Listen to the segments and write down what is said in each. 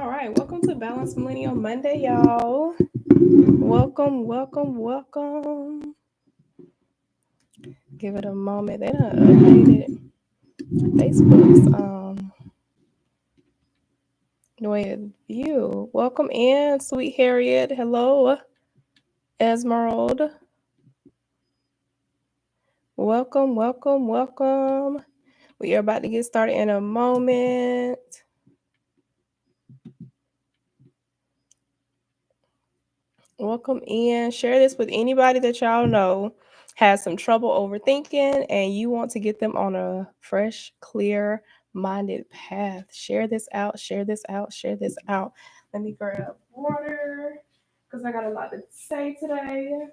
All right, welcome to Balance Millennial Monday, y'all. Welcome, welcome, welcome. Give it a moment. They done updated Facebook's way of view. Welcome in, sweet Harriet. Hello, Esmeralda. Welcome, welcome, welcome. We are about to get started in a moment. Welcome in. Share this with anybody that y'all know has some trouble overthinking and you want to get them on a fresh, clear minded path. Share this out, share this out, share this out. Let me grab water because I got a lot to say today.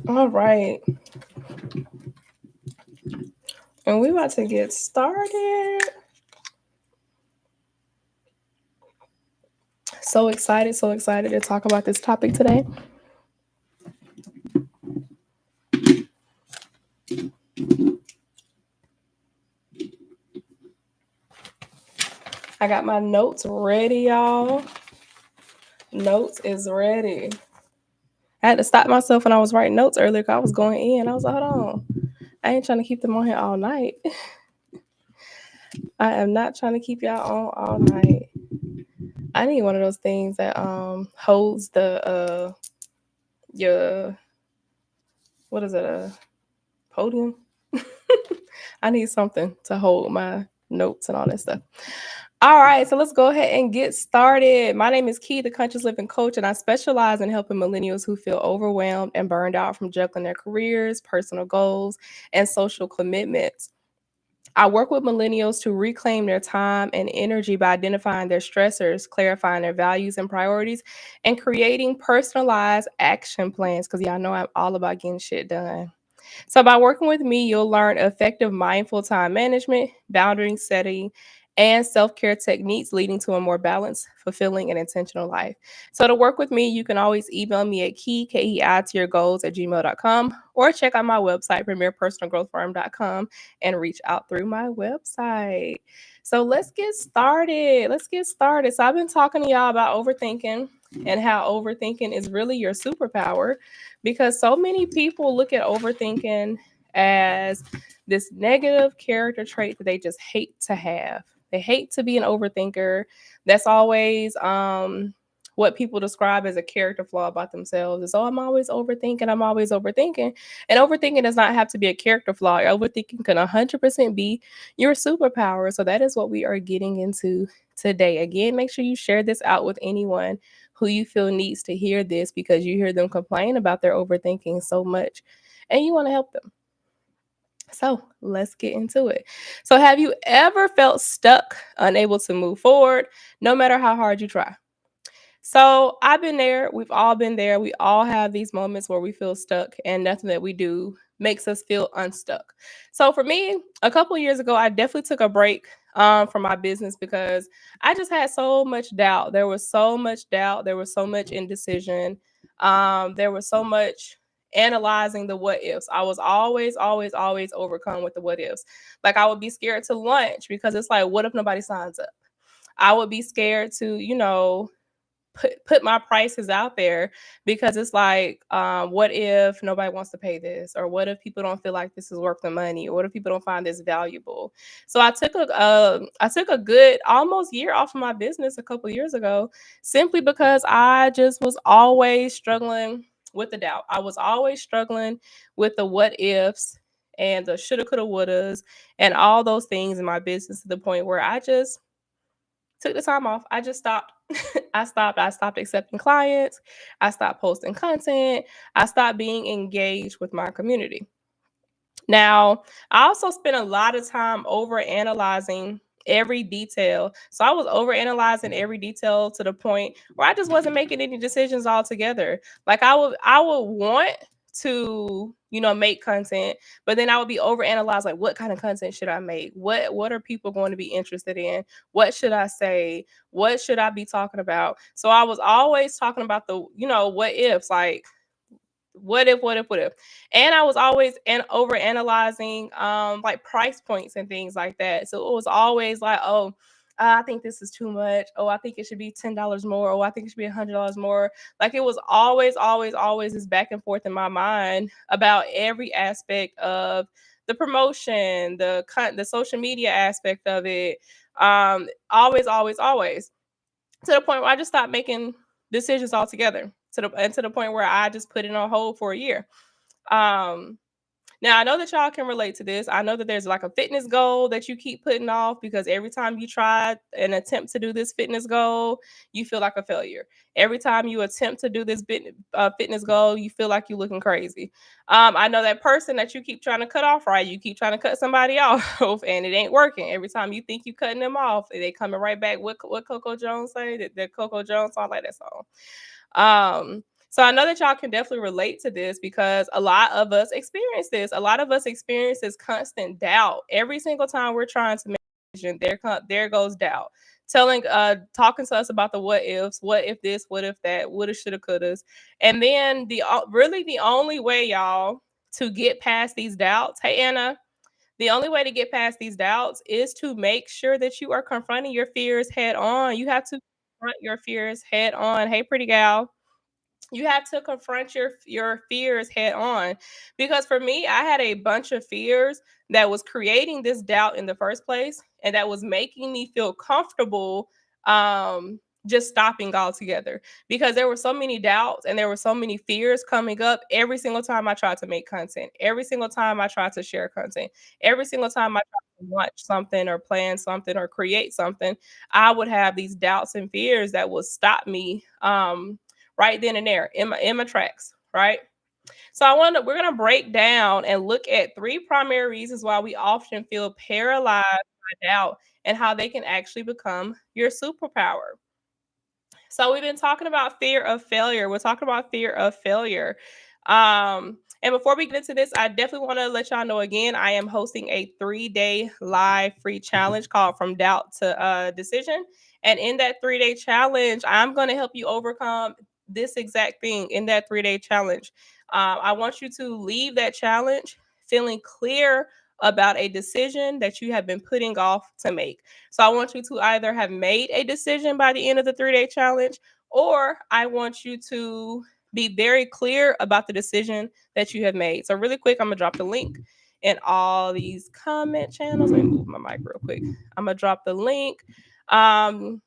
All right. And we about to get started. So excited to talk about this topic today. I got my notes ready, y'all. Notes is ready. I had to stop myself when I was writing notes earlier because I was going in. I was like, hold on. I ain't trying to keep them on here all night. I am not trying to keep y'all on all night. I need one of those things that holds the your what is it, a podium? I need something to hold my notes and all that stuff. All right, so let's go ahead and get started. My name is Key, the Conscious Living Coach, and I specialize in helping millennials who feel overwhelmed and burned out from juggling their careers, personal goals, and social commitments. I work with millennials to reclaim their time and energy by identifying their stressors, clarifying their values and priorities, and creating personalized action plans because y'all know I'm all about getting shit done. So, by working with me, you'll learn effective mindful time management, boundary setting, and self care techniques leading to a more balanced, fulfilling, and intentional life. So, to work with me, you can always email me at kei to your goals at gmail.com or check out my website, premierpersonalgrowthfirm.com, and reach out through my website. So, let's get started. Let's get started. So, I've been talking to y'all about overthinking and how overthinking is really your superpower because so many people look at overthinking as this negative character trait that they just hate to have. They hate to be an overthinker. That's always what people describe as a character flaw about themselves is, oh, I'm always overthinking. I'm always overthinking. And overthinking does not have to be a character flaw. Overthinking can 100% be your superpower. So that is what we are getting into today. Again, make sure you share this out with anyone who you feel needs to hear this because you hear them complain about their overthinking so much and you want to help them. So let's get into it. So, have you ever felt stuck, unable to move forward, no matter how hard you try? So, I've been there. We've all been there. We all have these moments where we feel stuck and nothing that we do makes us feel unstuck. So, for me, a couple of years ago, I definitely took a break from my business because I just had so much doubt. There was so much doubt. There was so much indecision. There was so much analyzing the what ifs. I was always overcome with the what ifs. Like I would be scared to lunch because it's like, what if nobody signs up? I would be scared to, put my prices out there because it's like, what if nobody wants to pay this, or what if people don't feel like this is worth the money, or what if people don't find this valuable? So I took a good almost year off of my business a couple years ago simply because I just was always struggling with the doubt. I was always struggling with the what ifs and the shoulda, coulda, wouldas, and all those things in my business to the point where I just took the time off. I just stopped. I stopped accepting clients. I stopped posting content. I stopped being engaged with my community. Now, I also spent a lot of time over analyzing every detail. So I was overanalyzing every detail to the point where I just wasn't making any decisions altogether. Like I would want to, make content, but then I would be overanalyzed like what kind of content should I make? What are people going to be interested in? What should I say? What should I be talking about? So I was always talking about the, what ifs, like what if. And I was always over analyzing like price points and things like that. So it was always like, oh, I think this is too much. Oh, I think it should be $10 more. Oh, I think it should be $100 more. Like it was always this back and forth in my mind about every aspect of the promotion, the social media aspect of it. Always to the point where I just stopped making decisions altogether. To the point where I just put it on hold for a year. Um, Now I know that y'all can relate to this. I know that there's like a fitness goal that you keep putting off because every time you try and attempt to do this fitness goal, you feel like a failure. Every time you attempt to do this fitness goal, you feel like you're looking crazy. I know that person that you keep trying to cut off, right? You keep trying to cut somebody off and it ain't working. Every time you think you cutting them off, they coming right back. What Coco Jones say? That Coco Jones song, like that song. So I know that y'all can definitely relate to this because a lot of us experience this. A lot of us experience this constant doubt every single time we're trying to make a decision. There goes doubt. Talking to us about the what ifs, what if this, what if that, woulda, shoulda, couldas, and then really the only way, y'all, to get past these doubts. Hey, Anna, the only way to get past these doubts is to make sure that you are confronting your fears head on. You have to confront your fears head on. Hey, pretty gal, you have to confront your fears head on, because for me, I had a bunch of fears that was creating this doubt in the first place, and that was making me feel comfortable just stopping altogether, because there were so many doubts and there were so many fears coming up every single time I tried to make content, every single time I tried to share content, every single time I tried to watch something or plan something or create something. I would have these doubts and fears that would stop me right then and there in my tracks, right? So we're gonna break down and look at three primary reasons why we often feel paralyzed by doubt and how they can actually become your superpower. So we've been talking about fear of failure. We're talking about fear of failure. And before we get into this, I definitely want to let y'all know again, I am hosting a 3-day live free challenge called From Doubt to Decision. And in that 3-day challenge, I'm going to help you overcome this exact thing in that 3-day challenge. I want you to leave that challenge feeling clear about a decision that you have been putting off to make. So I want you to either have made a decision by the end of the 3-day challenge, or I want you to be very clear about the decision that you have made. So really quick, I'm gonna drop the link in all these comment channels. Let me move my mic real quick. I'm gonna drop the link. Um,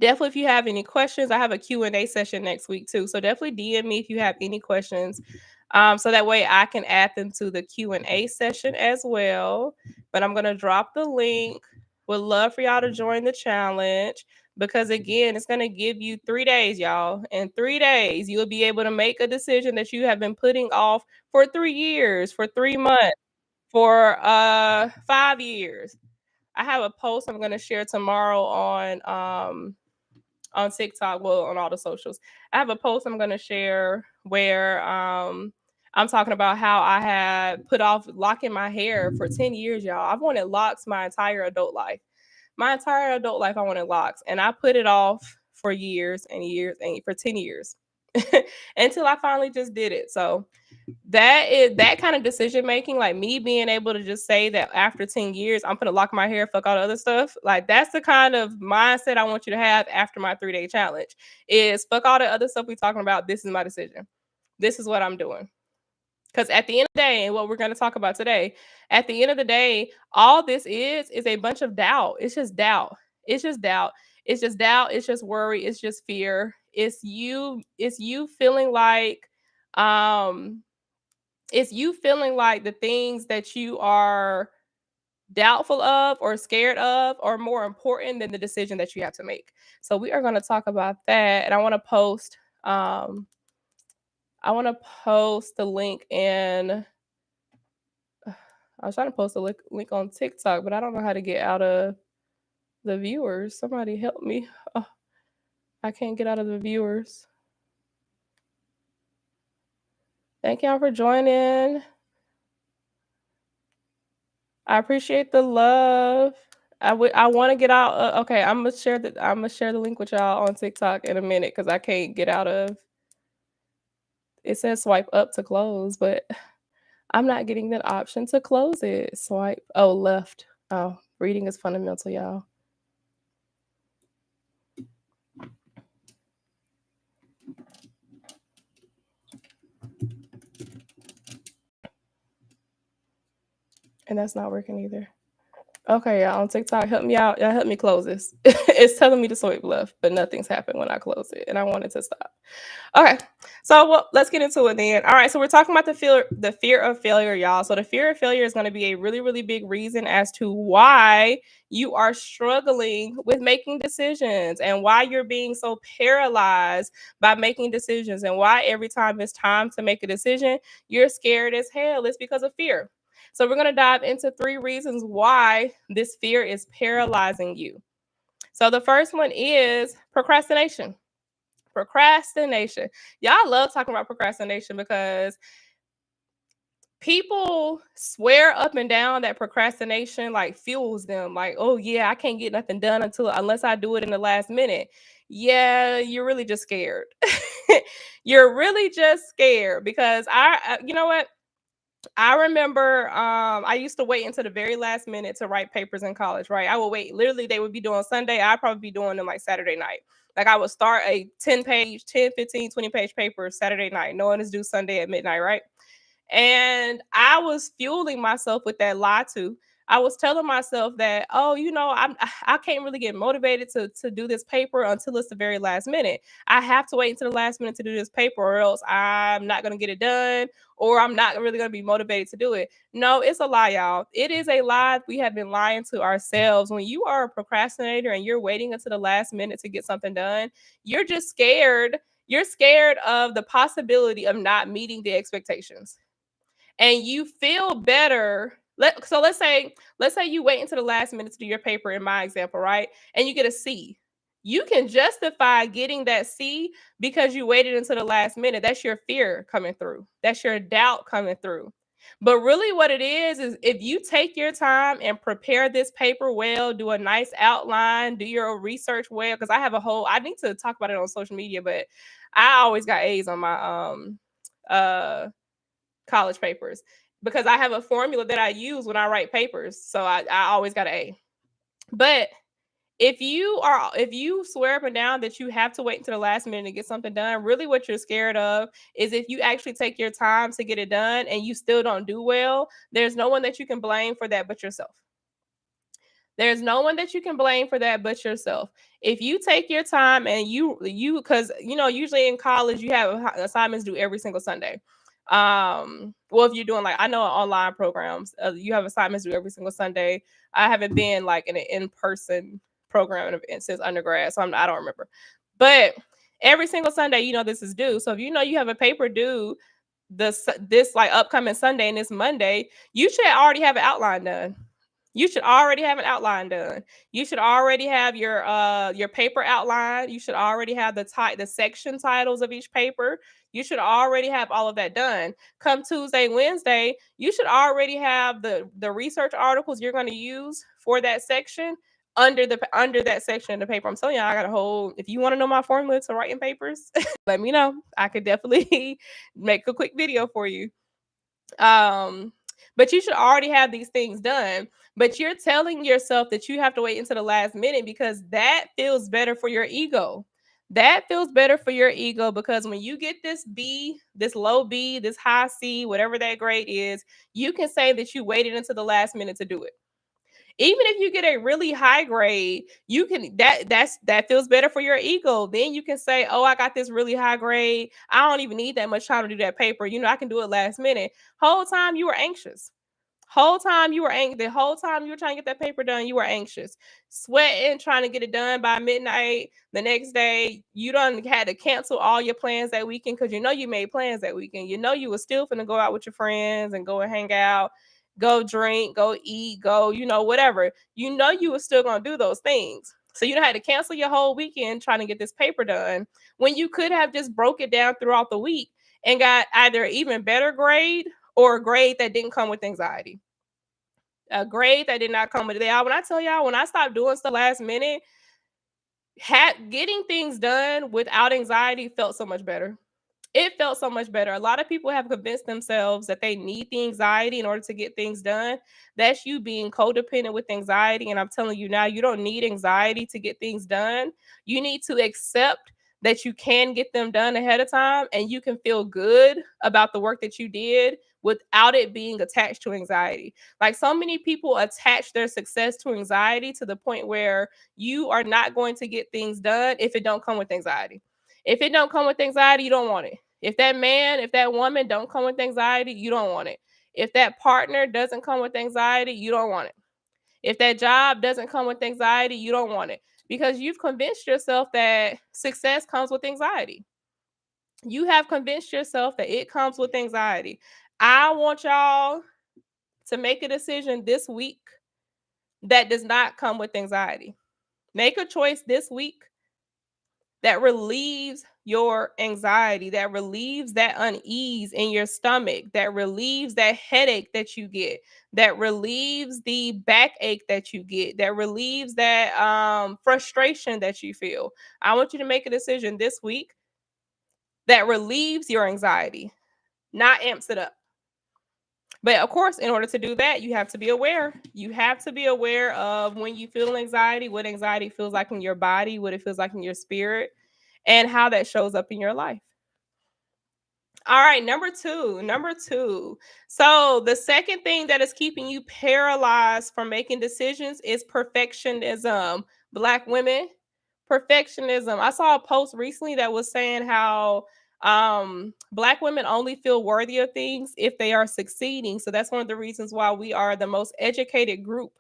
Definitely, if you have any questions, I have a Q&A session next week too. So definitely DM me if you have any questions. So that way I can add them to the Q&A session as well. But I'm going to drop the link. Would love for y'all to join the challenge, because again, it's going to give you 3 days, y'all. In 3 days, you'll be able to make a decision that you have been putting off for 3 years, for 3 months, for 5 years. I have a post I'm going to share tomorrow on TikTok, well, on all the socials. I have a post I'm going to share where I'm talking about how I had put off locking my hair for 10 years, y'all. I've wanted locks my entire adult life. My entire adult life, I wanted locks, and I put it off for years and years and for 10 years until I finally just did it. So that kind of decision making, like me being able to just say that after 10 years I'm gonna lock my hair, fuck all the other stuff, like that's the kind of mindset I want you to have after my 3-day challenge. Is fuck all the other stuff we talking about. This is my decision. This is what I'm doing. Because at the end of the day, and what we're going to talk about today, at the end of the day, all this is a bunch of doubt. It's just doubt. It's just doubt. It's just doubt. It's just worry. It's just fear. It's you feeling like um it's you feeling like the things that you are doubtful of or scared of are more important than the decision that you have to make. So we are going to talk about that, and um I want to post the link in I was trying to post a link on TikTok, but I don't know how to get out of. The viewers. Somebody help me. Oh, I can't get out of the viewers. Thank y'all for joining. I appreciate the love. I want to get out. Okay, I'm gonna share the link with y'all on TikTok in a minute because I can't get out of. It says swipe up to close, but I'm not getting that option to close it. Swipe. Oh, left. Oh, reading is fundamental, y'all. And that's not working either. Okay, y'all on TikTok, help me out. Y'all help me close this. It's telling me to swipe left, but nothing's happened when I close it, and I want it to stop. Okay, so well, let's get into it then. All right, so we're talking about the fear of failure, y'all. So the fear of failure is going to be a really, really big reason as to why you are struggling with making decisions and why you're being so paralyzed by making decisions and why every time it's time to make a decision, you're scared as hell. It's because of fear. So we're going to dive into 3 reasons why this fear is paralyzing you. So the first one is procrastination. Procrastination. Y'all love talking about procrastination because people swear up and down that procrastination like fuels them. Like, oh yeah, I can't get nothing done unless I do it in the last minute. Yeah, you're really just scared. You're really just scared because you know what? I remember I used to wait until the very last minute to write papers in college, right? I would wait. Literally, they would be doing Sunday. I'd probably be doing them like Saturday night. Like I would start a 10-page, 10, 15, 20-page paper Saturday night, knowing it's due Sunday at midnight, right? And I was fueling myself with that lie too. I was telling myself that, oh, I can't really get motivated to do this paper until it's the very last minute. I have to wait until the last minute to do this paper, or else I'm not gonna get it done, or I'm not really gonna be motivated to do it. No, it's a lie, y'all. It is a lie. We have been lying to ourselves. When you are a procrastinator and you're waiting until the last minute to get something done, you're just scared. You're scared of the possibility of not meeting the expectations, and you feel better. Let's say you wait until the last minute to do your paper in my example, right? And you get a C. You can justify getting that C because you waited until the last minute. That's your fear coming through. That's your doubt coming through. But really what it is if you take your time and prepare this paper well, do a nice outline, do your research well, because I need to talk about it on social media, but I always got A's on my uh college papers because I have a formula that I use when I write papers. So I always got an A. But if you swear up and down that you have to wait until the last minute to get something done, really what you're scared of is if you actually take your time to get it done and you still don't do well, there's no one that you can blame for that but yourself. There's no one that you can blame for that but yourself. If you take your time and because usually in college you have assignments due every single Sunday. Well, if you're doing like I know online programs, you have assignments due every single Sunday. I haven't been like in an in-person program since undergrad, so I don't remember. But every single Sunday, this is due. So if you have a paper due this like upcoming Sunday and this Monday, you should already have an outline done. You should already have an outline done. You should already have your paper outline. You should already have the section titles of each paper. You should already have all of that done. Come Tuesday, Wednesday, you should already have the research articles you're going to use for that section under that section of the paper. I'm telling you, I got a whole. If you want to know my formula to writing papers, let me know. I could definitely make a quick video for you. But you should already have these things done. But you're telling yourself that you have to wait until the last minute because that feels better for your ego. That feels better for your ego because when you get this B, this low B, this high C, whatever that grade is, you can say that you waited until the last minute to do it. Even if you get a really high grade, you can that feels better for your ego. Then you can say, "Oh, I got this really high grade. I don't even need that much time to do that paper. I can do it last minute." Whole time you were anxious. Whole time you were angry. The whole time you were trying to get that paper done, you were anxious, sweating, trying to get it done by midnight. The next day, you done had to cancel all your plans that weekend because you made plans that weekend. You were still finna go out with your friends and go and hang out. go drink, go eat, go, whatever. You know you were still gonna do those things. So you had to cancel your whole weekend trying to get this paper done when you could have just broke it down throughout the week and got either an even better grade or a grade that didn't come with anxiety. A grade that did not come with it. When I tell y'all, when I stopped doing stuff last minute, getting things done without anxiety felt so much better. It felt so much better. A lot of people have convinced themselves that they need the anxiety in order to get things done. That's you being codependent with anxiety. And I'm telling you now, you don't need anxiety to get things done. You need to accept that you can get them done ahead of time and you can feel good about the work that you did without it being attached to anxiety. Like so many people attach their success to anxiety to the point where you are not going to get things done if it don't come with anxiety. If it don't come with anxiety, you don't want it. If that man, if that woman don't come with anxiety, you don't want it. If that partner doesn't come with anxiety, you don't want it. If that job doesn't come with anxiety, you don't want it because you've convinced yourself that success comes with anxiety. You have convinced yourself that it comes with anxiety. I want y'all to make a decision this week that does not come with anxiety. Make a choice this week that relieves your anxiety, that relieves that unease in your stomach, that relieves that headache that you get, that relieves the backache that you get, that relieves that frustration that you feel. I want you to make a decision this week that relieves your anxiety, not amps it up. But of course, in order to do that, you have to be aware. You have to be aware of when you feel anxiety, what anxiety feels like in your body, what it feels like in your spirit, and how that shows up in your life. All right, number two. Number two. So, the second thing that is keeping you paralyzed from making decisions is perfectionism. Black women, perfectionism. I saw a post recently that was saying how Black women only feel worthy of things if they are succeeding. So that's one of the reasons why we are the most educated group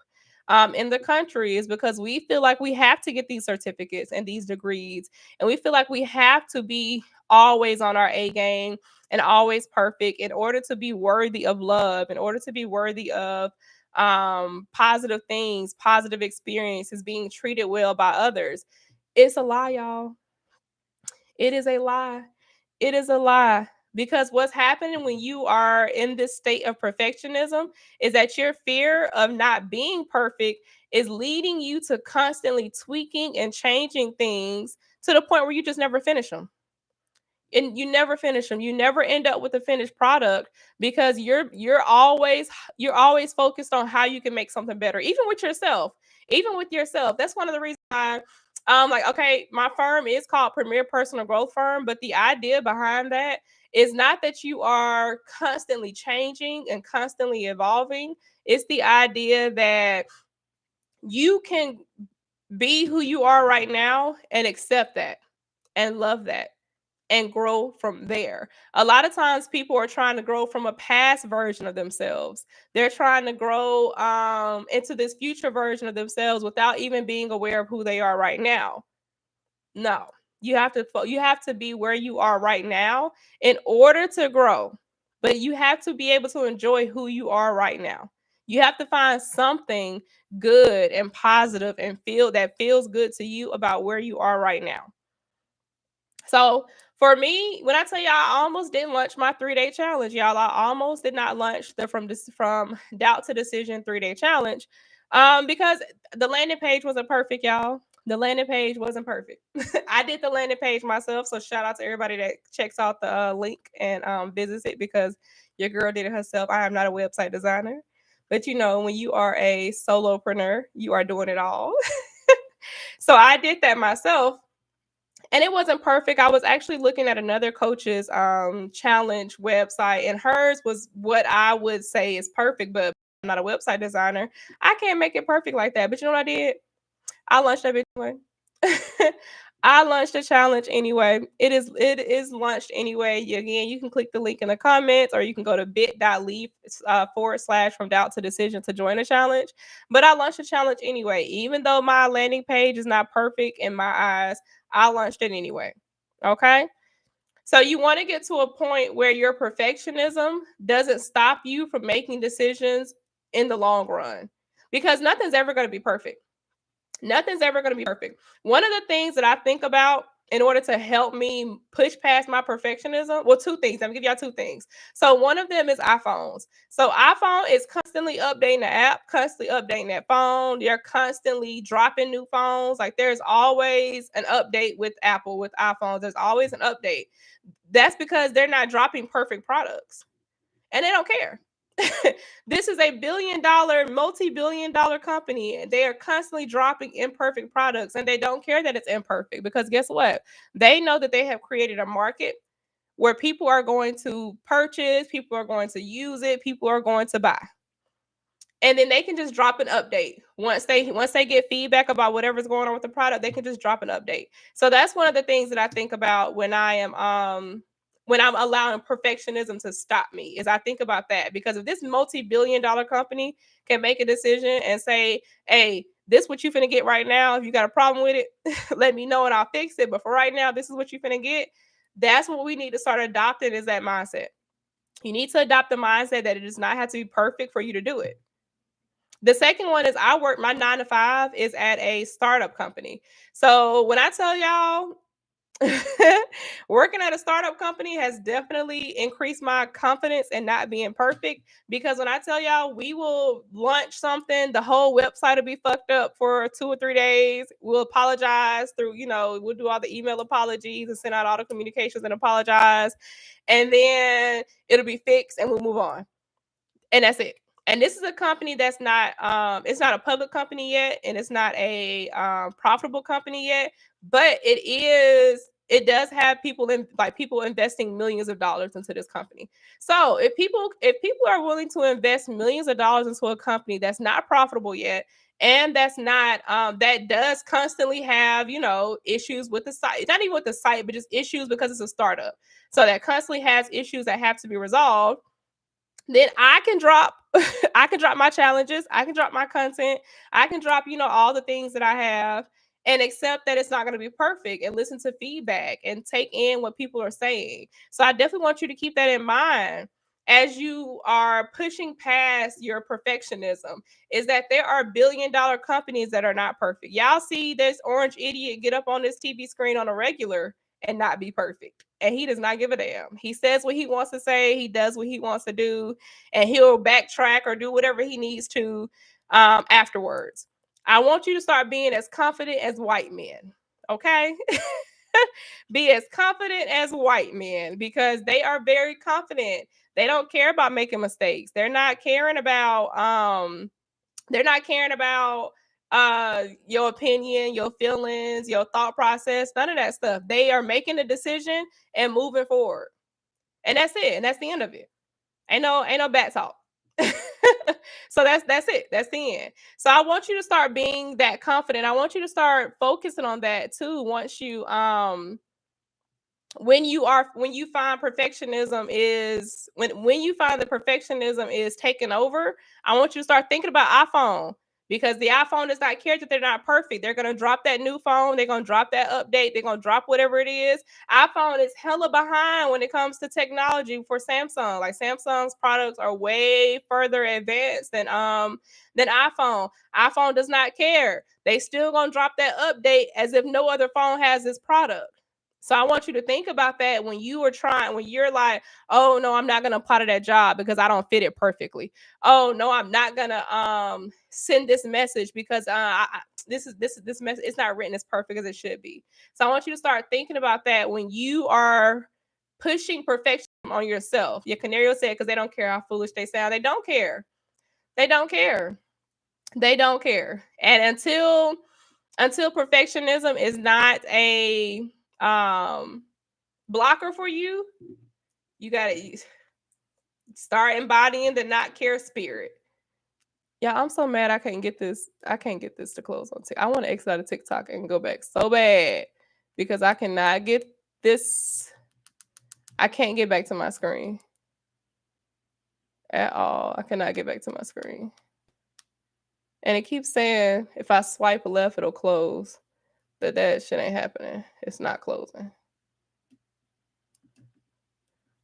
in the country, is because we feel like we have to get these certificates and these degrees, and we feel like we have to be always on our A game and always perfect in order to be worthy of love, in order to be worthy of positive things, positive experiences, being treated well by others. It's a lie, y'all. It is a lie. It is a lie. Because what's happening when you are in this state of perfectionism is that your fear of not being perfect is leading you to constantly tweaking and changing things to the point where you just never finish them. And you never finish them. You never end up with a finished product because you're always focused on how you can make something better, even with yourself. Even with yourself. That's one of the reasons why like, okay, my firm is called Premier Personal Growth Firm, but the idea behind that is not that you are constantly changing and constantly evolving. It's the idea that you can be who you are right now and accept that and love that and grow from there. A lot of times people are trying to grow from a past version of themselves. They're trying to grow into this future version of themselves without even being aware of who they are right now. No. You have to be where you are right now in order to grow. But you have to be able to enjoy who you are right now. You have to find something good and positive and feel that feels good to you about where you are right now. So for me, when I tell y'all, I almost didn't launch my 3-day challenge, y'all. I almost did not launch the from doubt to decision 3-day challenge, because the landing page wasn't perfect, y'all. The landing page wasn't perfect. I did the landing page myself, so shout out to everybody that checks out the link and visits it because your girl did it herself. I am not a website designer, but when you are a solopreneur, you are doing it all. So I did that myself and it wasn't perfect. I was actually looking at another coach's challenge website, and hers was what I would say is perfect, but I'm not a website designer. I can't make it perfect like that. But you know what I did? I launched that bitch anyway. I launched the challenge anyway. It is launched anyway. Again, you can click the link in the comments, or you can go to bit.ly / from doubt to decision to join the challenge. But I launched the challenge anyway. Even though my landing page is not perfect in my eyes, I launched it anyway. Okay. So you want to get to a point where your perfectionism doesn't stop you from making decisions in the long run, because nothing's ever going to be perfect. Nothing's ever going to be perfect. One of the things that I think about in order to help me push past my perfectionism, well, two things. I'm gonna give y'all two things. So one of them is iPhones. So iPhone is constantly updating the app, constantly updating that phone. They're constantly dropping new phones. Like there's always an update with Apple, with iPhones. There's always an update. That's because they're not dropping perfect products and they don't care. This is a billion-dollar, multi-billion-dollar company, and they are constantly dropping imperfect products, and they don't care that it's imperfect, because guess what? They know that they have created a market where people are going to purchase, people are going to use it, people are going to buy. And then they can just drop an update. Once they get feedback about whatever's going on with the product, they can just drop an update. So that's one of the things that I think about when I'm allowing perfectionism to stop me, is I think about that. Because if this multi-billion-dollar company can make a decision and say, hey, this what you finna get right now. If you got a problem with it, let me know and I'll fix it. But for right now, this is what you finna get. That's what we need to start adopting, is that mindset. You need to adopt the mindset that it does not have to be perfect for you to do it. The second one is I work, my 9 to 5 is at a startup company. So when I tell y'all, working at a startup company has definitely increased my confidence in not being perfect, because when I tell y'all we will launch something, the whole website will be fucked up for 2 or 3 days. We'll apologize through, we'll do all the email apologies and send out all the communications and apologize. And then it'll be fixed and we'll move on. And that's it. And this is a company that's not it's not a public company yet, and it's not a profitable company yet, but it does have people investing millions of dollars into this company. So if people are willing to invest millions of dollars into a company that's not profitable yet, and that's not that does constantly have issues with the site, not even with the site, but just issues because it's a startup, so that constantly has issues that have to be resolved, then I can drop I can drop my challenges, I can drop my content, I can drop, all the things that I have, and accept that it's not going to be perfect, and listen to feedback and take in what people are saying. So I definitely want you to keep that in mind as you are pushing past your perfectionism, is that there are billion-dollar companies that are not perfect. Y'all see this orange idiot get up on this TV screen on a regular and not be perfect. And he does not give a damn. He says what he wants to say, he does what he wants to do, and he'll backtrack or do whatever he needs to afterwards. I want you to start being as confident as white men, okay? Be as confident as white men, because they are very confident. They don't care about making mistakes. They're not caring about your opinion, your feelings, your thought process, none of that stuff. They are making a decision and moving forward. And that's it. And that's the end of it. Ain't no back talk. So that's it. That's the end. So I want you to start being that confident. I want you to start focusing on that too. Once you when you find perfectionism is when you find that perfectionism is taking over, I want you to start thinking about iPhone, because the iPhone does not care that they're not perfect. They're going to drop that new phone, they're going to drop that update, they're going to drop whatever it is. iPhone is hella behind when it comes to technology for Samsung. Like Samsung's products are way further advanced than iPhone. iPhone does not care. They still going to drop that update as if no other phone has this product. So I want you to think about that when you're like, oh no, I'm not gonna apply to that job because I don't fit it perfectly. Oh no, I'm not gonna send this message because this message, it's not written as perfect as it should be. So I want you to start thinking about that when you are pushing perfection on yourself. Your Canario said, because they don't care how foolish they sound. They don't care. They don't care. They don't care. And until perfectionism is not a blocker for you, you gotta start embodying the not care spirit. Yeah, I'm so mad I can't get this. I can't get this to close on TikTok. I want to exit out of TikTok and go back so bad, because I cannot get this. I can't get back to my screen at all. I cannot get back to my screen. And it keeps saying if I swipe left, it'll close. But that shit ain't happening. It's not closing.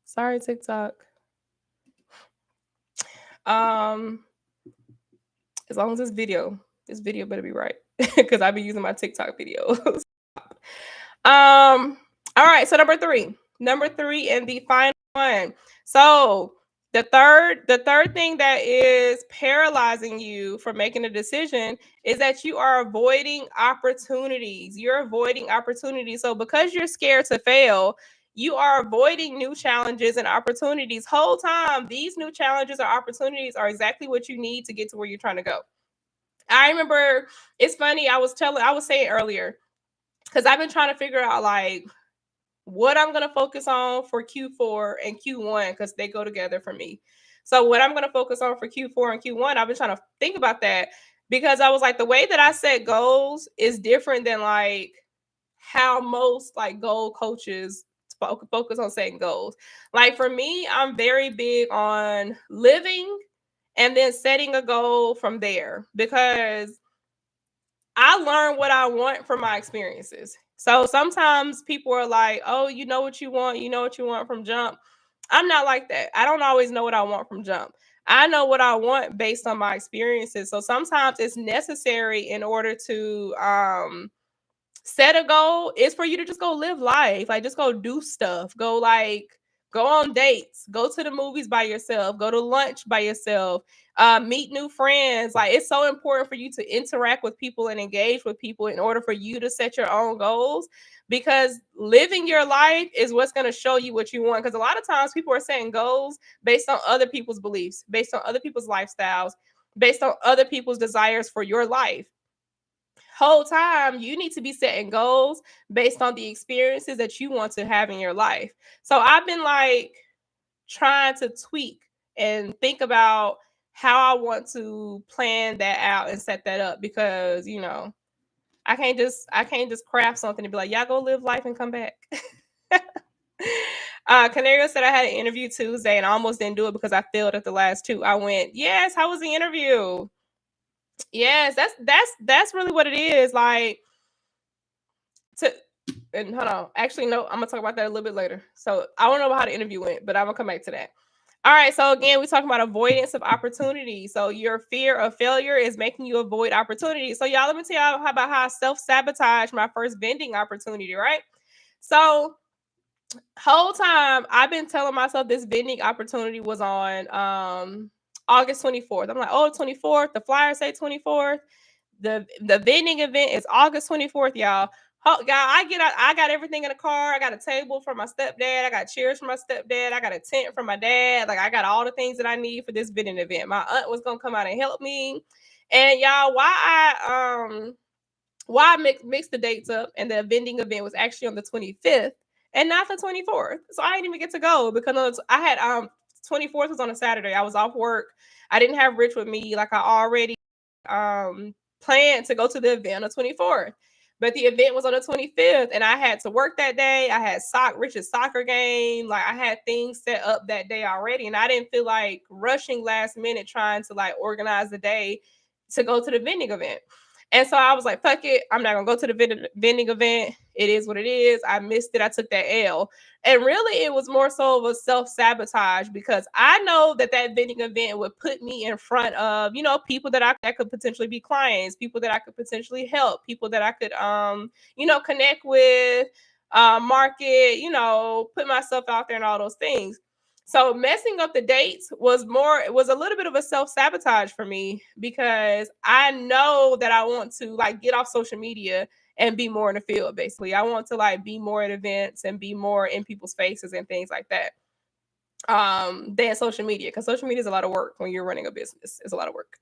Sorry, TikTok. As long as this video better be right because I be using my TikTok videos. All right, so number three, and the final one. So the third thing that is paralyzing you from making a decision is that you are avoiding opportunities. You're avoiding opportunities. So because you're scared to fail, you are avoiding new challenges and opportunities. Whole time, these new challenges or opportunities are exactly what you need to get to where you're trying to go. I remember, it's funny, I was saying earlier, because I've been trying to figure out like what I'm going to focus on for Q4 and Q1 because they go together for me. So what I'm going to focus on for Q4 and Q1, I've been trying to think about that because I was like, the way that I set goals is different than like how most like goal coaches focus on setting goals. Like for me, I'm very big on living and then setting a goal from there because I learn what I want from my experiences. So sometimes people are like, "Oh, you know what you know what you want from jump." I'm not like that. I don't always know what I want from jump. I know what I want based on my experiences. So sometimes it's necessary in order to set a goal is for you to just go live life. Like just go do stuff. Go on dates, go to the movies by yourself, go to lunch by yourself, meet new friends. Like it's so important for you to interact with people and engage with people in order for you to set your own goals because living your life is what's going to show you what you want. Because a lot of times people are setting goals based on other people's beliefs, based on other people's lifestyles, based on other people's desires for your life. Whole time you need to be setting goals based on the experiences that you want to have in your life. So I've been like trying to tweak and think about how I want to plan that out and set that up because I can't just craft something and be like, y'all go live life and come back. Canario said I had an interview Tuesday and I almost didn't do it because I failed at the last two. I went, yes, how was the interview? Yes, that's really what it is. Like to and hold on. Actually, no, I'm gonna talk about that a little bit later. So I don't know how the interview went, but I'm gonna come back to that. All right. So again, we're talking about avoidance of opportunity. So your fear of failure is making you avoid opportunity. So y'all, let me tell y'all about how I self-sabotage my first vending opportunity, right? So whole time I've been telling myself this vending opportunity was on August 24th. I'm like, oh, 24th. The flyer say 24th. The vending event is August 24th, y'all. God, I got everything in the car. I got a table for my stepdad. I got chairs for my stepdad. I got a tent for my dad. Like I got all the things that I need for this vending event. My aunt was gonna come out and help me. And y'all, why I mixed the dates up and the vending event was actually on the 25th and not the 24th. So I didn't even get to go because I had 24th was on a Saturday. I was off work. I didn't have Rich with me. Like I already planned to go to the event on the 24th. But the event was on the 25th and I had to work that day. I had Rich's soccer game. Like I had things set up that day already. And I didn't feel like rushing last minute trying to like organize the day to go to the vending event. And so I was like, fuck it. I'm not going to go to the vending event. It is what it is. I missed it. I took that L. And really, it was more so of a self-sabotage because I know that vending event would put me in front of, people that could potentially be clients, people that I could potentially help, people that I could, connect with, market, put myself out there and all those things. So messing up the dates was a little bit of a self-sabotage for me because I know that I want to like get off social media and be more in the field. Basically, I want to like be more at events and be more in people's faces and things like that than social media, because social media is a lot of work when you're running a business. It's a lot of work.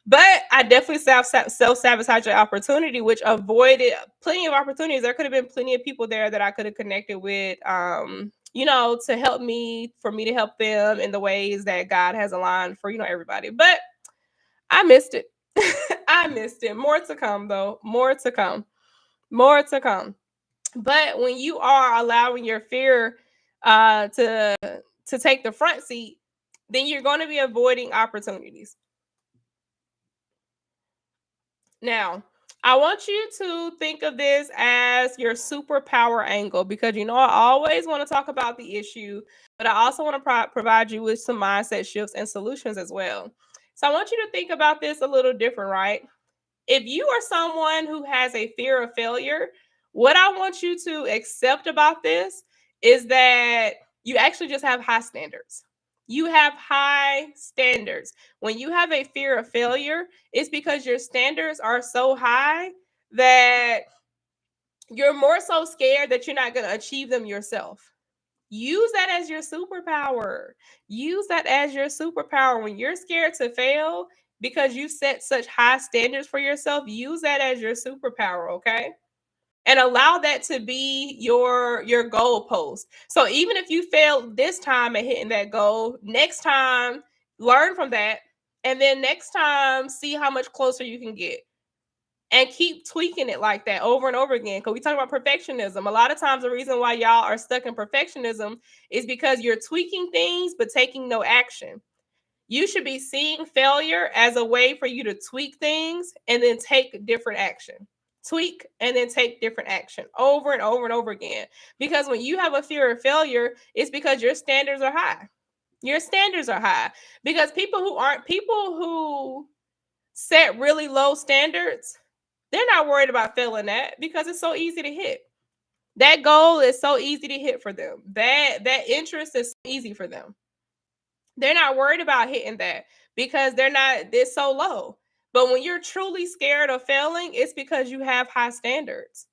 But I definitely self-sabotage the opportunity, which avoided plenty of opportunities. There could have been plenty of people there that I could have connected with, to help me, for me to help them in the ways that God has aligned for, everybody. But I missed it. I missed it. More to come, though. More to come. More to come. But when you are allowing your fear to take the front seat, then you're going to be avoiding opportunities. Now, I want you to think of this as your superpower angle because I always want to talk about the issue, but I also want to provide you with some mindset shifts and solutions as well. So I want you to think about this a little different, right? If you are someone who has a fear of failure, what I want you to accept about this is that you actually just have high standards. You have high standards. When you have a fear of failure, it's because your standards are so high that you're more so scared that you're not going to achieve them yourself. Use that as your superpower. Use that as your superpower. When you're scared to fail because you set such high standards for yourself, use that as your superpower, okay? And allow that to be your goal post. So even if you fail this time at hitting that goal, next time learn from that, and then next time see how much closer you can get, and keep tweaking it like that over and over again. Because we talk about perfectionism. A lot of times the reason why y'all are stuck in perfectionism is because you're tweaking things but taking no action. You should be seeing failure as a way for you to tweak things and then take different action. Tweak and then take different action over and over and over again. Because when you have a fear of failure, it's because your standards are high. Your standards are high. Because people who set really low standards, they're not worried about failing that because it's so easy to hit. That goal is so easy to hit for them. That interest is easy for them. They're not worried about hitting that because they're so low. But when you're truly scared of failing, it's because you have high standards.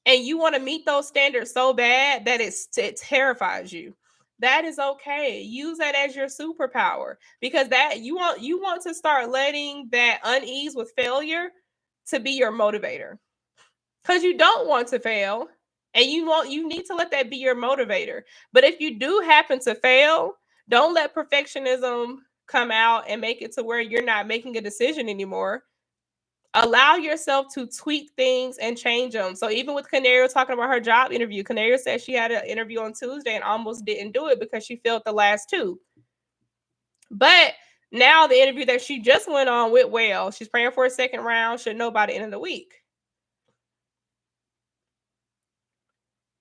And you want to meet those standards so bad that it terrifies you. That is okay. Use that as your superpower because that you want to start letting that unease with failure to be your motivator. Because you don't want to fail, and you need to let that be your motivator. But if you do happen to fail, don't let perfectionism come out and make it to where you're not making a decision anymore. Allow yourself to tweak things and change them. So even with Canario talking about her job interview, Canario said she had an interview on Tuesday and almost didn't do it because she failed the last two. But now the interview that she just went on went well. She's praying for a second round. Should know by the end of the week.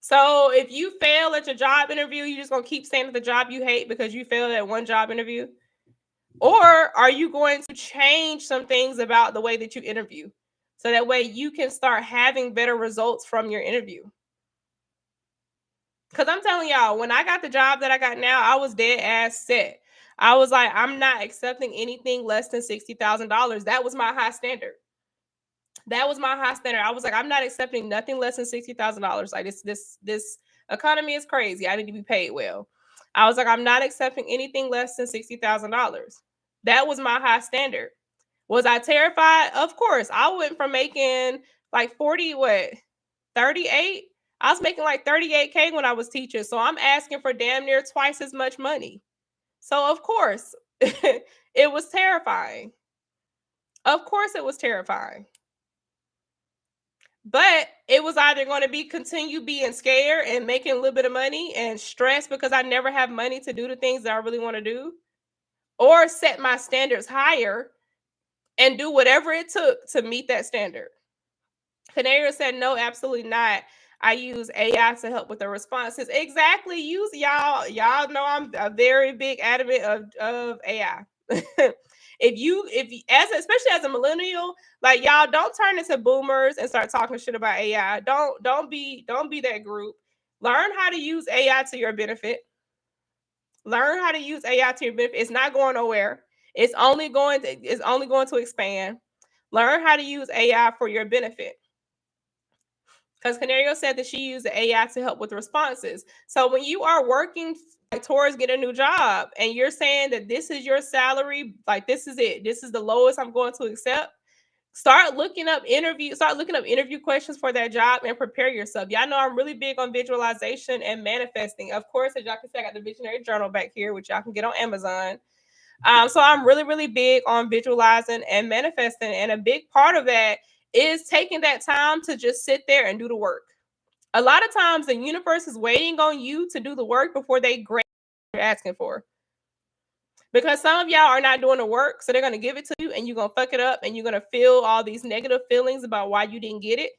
So if you fail at your job interview, you just gonna keep staying at the job you hate because you failed at one job interview? Or are you going to change some things about the way that you interview? So that way you can start having better results from your interview. Because I'm telling y'all, when I got the job that I got now, I was dead ass set. I was like, I'm not accepting anything less than $60,000. That was my high standard. That was my high standard. I was like, I'm not accepting nothing less than $60,000. Like this economy is crazy. I need to be paid well. I was like, I'm not accepting anything less than $60,000. That was my high standard. Was I terrified? Of course. I went from making like 38. I was making like 38K when I was teaching. So I'm asking for damn near twice as much money. So of course, it was terrifying. Of course, it was terrifying. But it was either going to be continue being scared and making a little bit of money and stressed because I never have money to do the things that I really want to do, or set my standards higher and do whatever it took to meet that standard. Canario said, no, absolutely not. I use AI to help with the responses. Exactly. Use y'all know I'm a very big advocate of AI. Especially as a millennial, like y'all don't turn into boomers and start talking shit about AI. Don't be that group. Learn how to use AI to your benefit. Learn how to use AI to your benefit. It's not going nowhere. It's only going to expand. Learn how to use AI for your benefit. Because Canario said that she used the AI to help with responses. So when you are working towards getting a new job and you're saying that this is your salary, like this is it, this is the lowest I'm going to accept, start looking up interview questions for that job and prepare yourself. Y'all know I'm really big on visualization and manifesting. Of course, as y'all can see, I got the visionary journal back here, which y'all can get on Amazon. So I'm really, really big on visualizing and manifesting. And a big part of that is taking that time to just sit there and do the work. A lot of times the universe is waiting on you to do the work before they grant what you're asking for. Because some of y'all are not doing the work, so they're going to give it to you and you're going to fuck it up and you're going to feel all these negative feelings about why you didn't get it.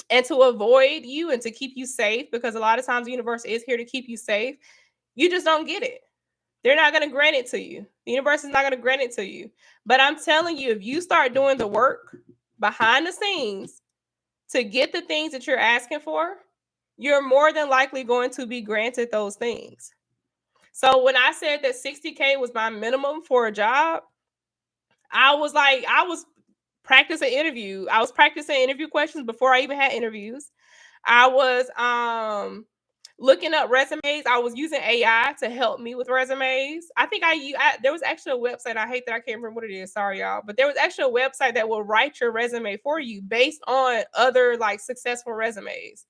And to avoid you and to keep you safe, because a lot of times the universe is here to keep you safe, you just don't get it. They're not going to grant it to you. The universe is not going to grant it to you. But I'm telling you, if you start doing the work behind the scenes to get the things that you're asking for, you're more than likely going to be granted those things. So when I said that 60K was my minimum for a job, I was practicing interview. I was practicing interview questions before I even had interviews. I was looking up resumes. I was using AI to help me with resumes. I think there was actually a website. I hate that I can't remember what it is. Sorry, y'all. But there was actually a website that will write your resume for you based on other like successful resumes.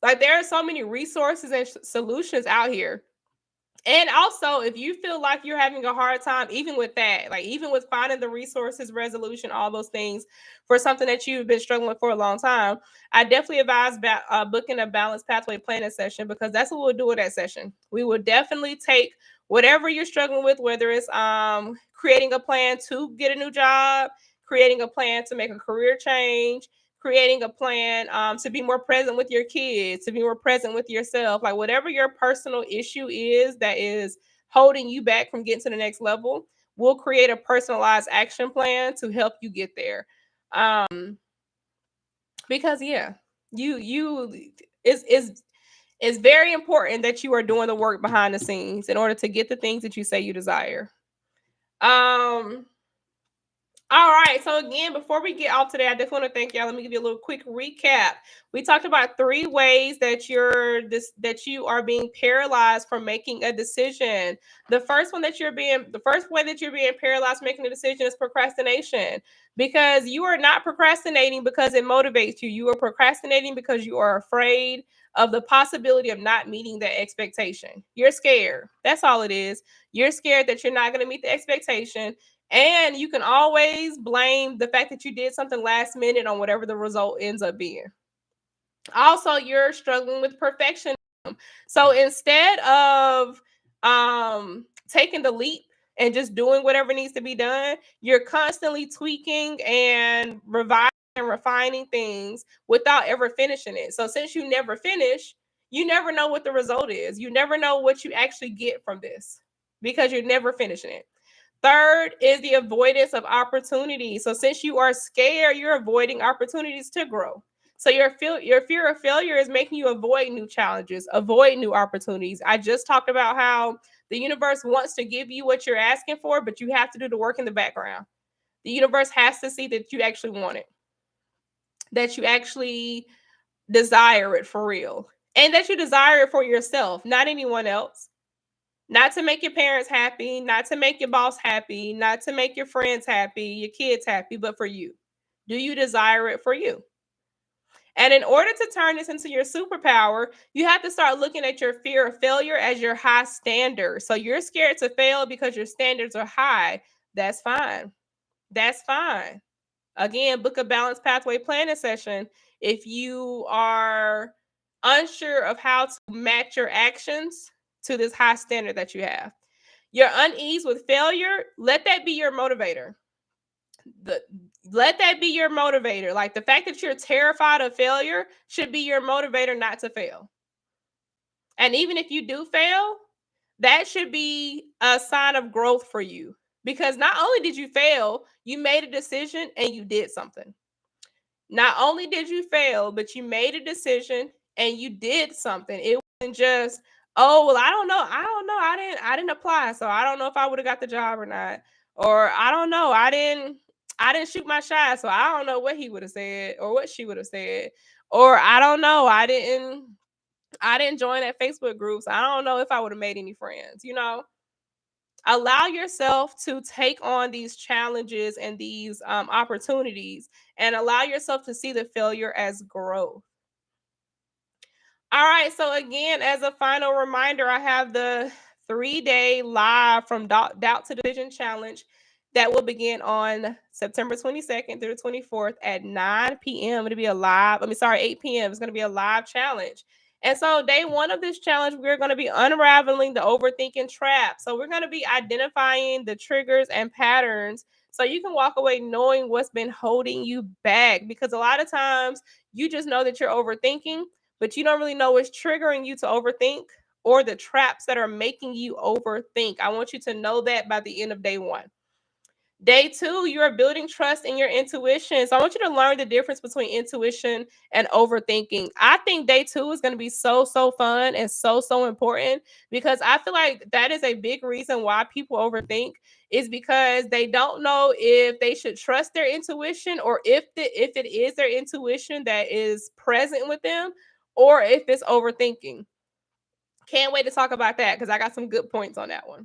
Like there are so many resources and solutions out here. And also, if you feel like you're having a hard time, even with that, like even with finding the resources, resolution, all those things for something that you've been struggling with for a long time, I definitely advise booking a balanced pathway planning session, because that's what we'll do in that session. We will definitely take whatever you're struggling with, whether it's creating a plan to get a new job, creating a plan to make a career change, creating a plan to be more present with your kids, to be more present with yourself, like whatever your personal issue is that is holding you back from getting to the next level, we'll create a personalized action plan to help you get there. Because yeah, you it's very important that you are doing the work behind the scenes in order to get the things that you say you desire. All right. So again, before we get off today, I just want to thank y'all. Let me give you a little quick recap. We talked about 3 ways that you are being paralyzed from making a decision. The first way that you're being paralyzed making a decision is procrastination, because you are not procrastinating because it motivates you. You are procrastinating because you are afraid of the possibility of not meeting that expectation. You're scared. That's all it is. You're scared that you're not going to meet the expectation. And you can always blame the fact that you did something last minute on whatever the result ends up being. Also, you're struggling with perfectionism. So instead of taking the leap and just doing whatever needs to be done, you're constantly tweaking and revising and refining things without ever finishing it. So since you never finish, you never know what the result is. You never know what you actually get from this because you're never finishing it. Third is the avoidance of opportunities. So since you are scared, you're avoiding opportunities to grow. So your fear of failure is making you avoid new challenges, avoid new opportunities. I just talked about how the universe wants to give you what you're asking for, but you have to do the work in the background. The universe has to see that you actually want it, that you actually desire it for real, and that you desire it for yourself, not anyone else. Not to make your parents happy, not to make your boss happy, not to make your friends happy, your kids happy, but for you. Do you desire it for you? And in order to turn this into your superpower, you have to start looking at your fear of failure as your high standard. So you're scared to fail because your standards are high. That's fine. That's fine. Again, book a balanced pathway planning session if you are unsure of how to match your actions to this high standard that you have. Your unease with failure, let that be your motivator. Let that be your motivator. Like the fact that you're terrified of failure should be your motivator not to fail. And even if you do fail, that should be a sign of growth for you, because not only did you fail, you made a decision and you did something. Not only did you fail, but you made a decision and you did something. It wasn't just, oh, well, I don't know. I didn't apply. So I don't know if I would have got the job or not. Or I don't know. I didn't shoot my shot. So I don't know what he would have said or what she would have said. Or I don't know. I didn't join that Facebook group. So I don't know if I would have made any friends, Allow yourself to take on these challenges and these opportunities, and allow yourself to see the failure as growth. All right. So, again, as a final reminder, I have the 3-day live from Doubt to Decision challenge that will begin on September 22nd through the 24th at 9 p.m. It'll be a live, 8 p.m. It's going to be a live challenge. And so, day 1 of this challenge, we're going to be unraveling the overthinking trap. So, we're going to be identifying the triggers and patterns so you can walk away knowing what's been holding you back. Because a lot of times you just know that you're overthinking, but you don't really know what's triggering you to overthink or the traps that are making you overthink. I want you to know that by the end of day 1. Day 2, you are building trust in your intuition. So I want you to learn the difference between intuition and overthinking. I think day 2 is going to be so fun and so important, because I feel like that is a big reason why people overthink, is because they don't know if they should trust their intuition, or if it is their intuition that is present with them, or if it's overthinking. Can't wait to talk about that, because I got some good points on that one.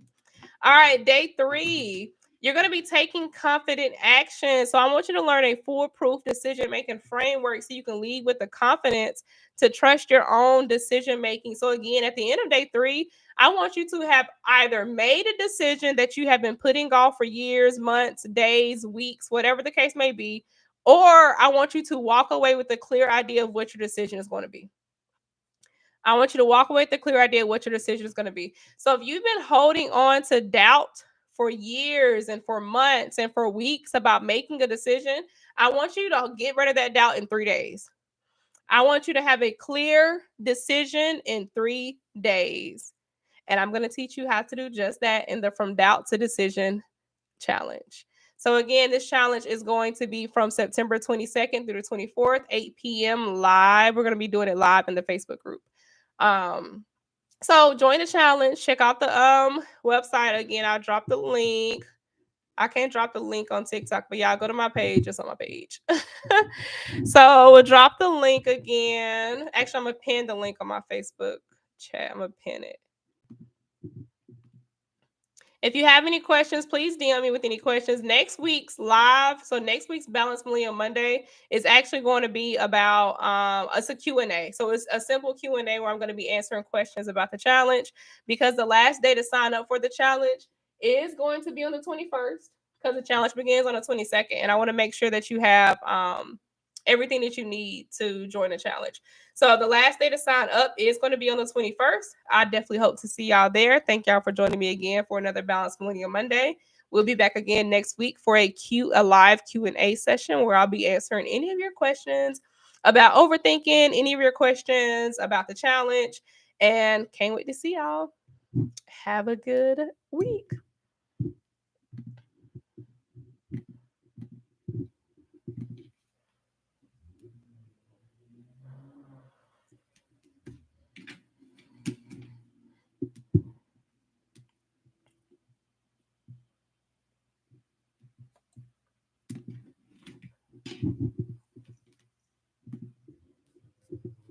All right, day 3. You're going to be taking confident action. So I want you to learn a foolproof decision-making framework so you can lead with the confidence to trust your own decision-making. So again, at the end of day 3, I want you to have either made a decision that you have been putting off for years, months, days, weeks, whatever the case may be, or I want you to walk away with a clear idea of what your decision is going to be. I want you to walk away with a clear idea of what your decision is going to be. So if you've been holding on to doubt for years and for months and for weeks about making a decision, I want you to get rid of that doubt in 3 days. I want you to have a clear decision in 3 days. And I'm going to teach you how to do just that in the From Doubt to Decision challenge. So again, this challenge is going to be from September 22nd through the 24th, 8 p.m. live. We're going to be doing it live in the Facebook group. So join the challenge. Check out the website. Again, I'll drop the link. I can't drop the link on TikTok, but y'all go to my page. It's on my page. So we'll drop the link again. Actually, I'm gonna pin the link on my Facebook chat. I'm gonna pin it. If you have any questions, please DM me with any questions. Next week's live, so next week's Balance Millennial Monday is actually going to be about it's a Q&A. So it's a simple Q&A where I'm going to be answering questions about the challenge, because the last day to sign up for the challenge is going to be on the 21st, because the challenge begins on the 22nd. And I want to make sure that you have everything that you need to join the challenge. So the last day to sign up is going to be on the 21st. I definitely hope to see y'all there. Thank y'all for joining me again for another Balanced Millennial Monday. We'll be back again next week for a live Q&A session where I'll be answering any of your questions about overthinking, any of your questions about the challenge, and can't wait to see y'all. Have a good week.